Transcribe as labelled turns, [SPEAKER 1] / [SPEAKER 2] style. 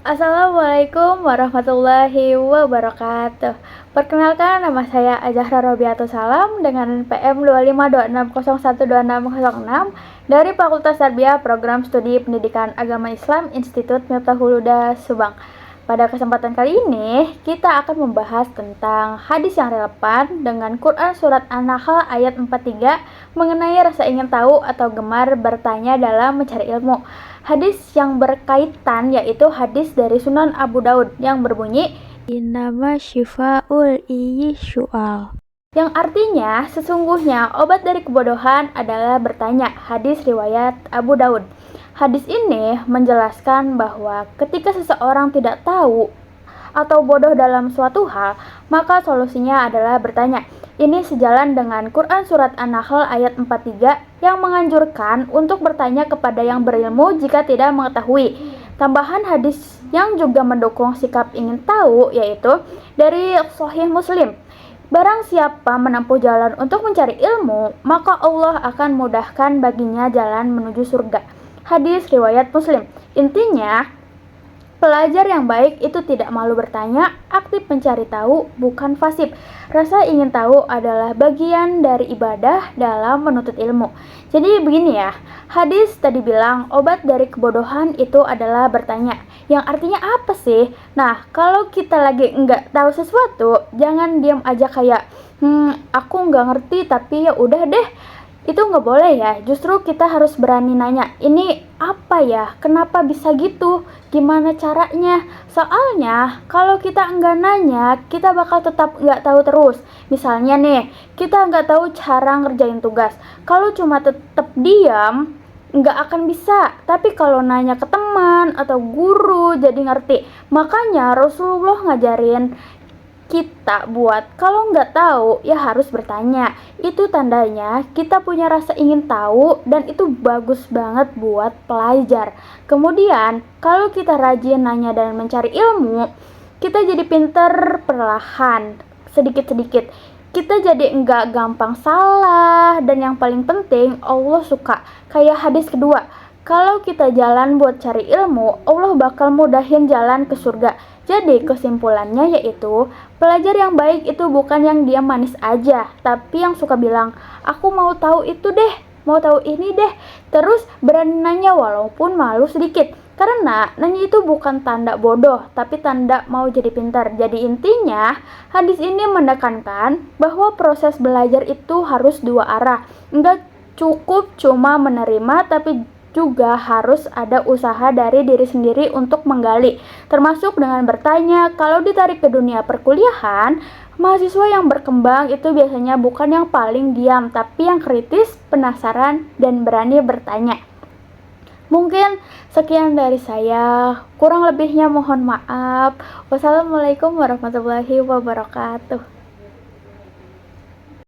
[SPEAKER 1] Assalamualaikum warahmatullahi wabarakatuh. Perkenalkan, nama saya Azahra Robiatus Salam dengan PM 2526012606 dari Fakultas Tarbiyah Program Studi Pendidikan Agama Islam Institut Miftahul Huda Subang. Pada kesempatan kali ini, kita akan membahas tentang hadis yang relevan dengan Quran Surat An-Nahl ayat 43 mengenai rasa ingin tahu atau gemar bertanya dalam mencari ilmu. Hadis yang berkaitan yaitu hadis dari Sunan Abu Daud yang berbunyi Innama syifa'ul iyyi syu'al, yang artinya sesungguhnya obat dari kebodohan adalah bertanya. Hadis riwayat Abu Daud. Hadis ini menjelaskan bahwa ketika seseorang tidak tahu atau bodoh dalam suatu hal, maka solusinya adalah bertanya. Ini sejalan dengan Quran Surat An-Nahl ayat 43 yang menganjurkan untuk bertanya kepada yang berilmu jika tidak mengetahui. Tambahan hadis yang juga mendukung sikap ingin tahu yaitu dari Sahih Muslim. Barang siapa menempuh jalan untuk mencari ilmu, maka Allah akan mudahkan baginya jalan menuju surga. Hadis riwayat Muslim. Intinya, pelajar yang baik itu tidak malu bertanya, aktif mencari tahu, bukan fasib. Rasa ingin tahu adalah bagian dari ibadah dalam menuntut ilmu. Jadi begini ya, hadis tadi bilang obat dari kebodohan itu adalah bertanya. Yang artinya apa sih? Nah, kalau kita lagi nggak tahu sesuatu, jangan diam aja kayak, aku nggak ngerti tapi ya udah deh. Itu nggak boleh ya, justru kita harus berani nanya, ini apa ya, kenapa bisa gitu, gimana caranya. Soalnya kalau kita nggak nanya, kita bakal tetap nggak tahu terus. Misalnya nih, kita nggak tahu cara ngerjain tugas, kalau cuma tetap diam nggak akan bisa. Tapi kalau nanya ke teman atau guru jadi ngerti. Makanya Rasulullah ngajarin kita buat kalau nggak tahu ya harus bertanya. Itu tandanya kita punya rasa ingin tahu dan itu bagus banget buat pelajar. Kemudian kalau kita rajin nanya dan mencari ilmu, kita jadi pinter perlahan, sedikit-sedikit. Kita jadi nggak gampang salah, dan yang paling penting Allah suka. Kayak hadis kedua, kalau kita jalan buat cari ilmu, Allah bakal mudahin jalan ke surga. Jadi kesimpulannya yaitu, pelajar yang baik itu bukan yang diam manis aja, tapi yang suka bilang, aku mau tahu itu deh, mau tahu ini deh. Terus berani nanya walaupun malu sedikit. Karena nanya itu bukan tanda bodoh, tapi tanda mau jadi pintar. Jadi intinya, hadis ini menekankan bahwa proses belajar itu harus dua arah. Enggak cukup cuma menerima, tapi juga harus ada usaha dari diri sendiri untuk menggali, termasuk dengan bertanya. Kalau ditarik ke dunia perkuliahan, mahasiswa yang berkembang itu biasanya bukan yang paling diam, tapi yang kritis, penasaran, dan berani bertanya. Mungkin sekian dari saya, kurang lebihnya mohon maaf. Wassalamualaikum warahmatullahi wabarakatuh.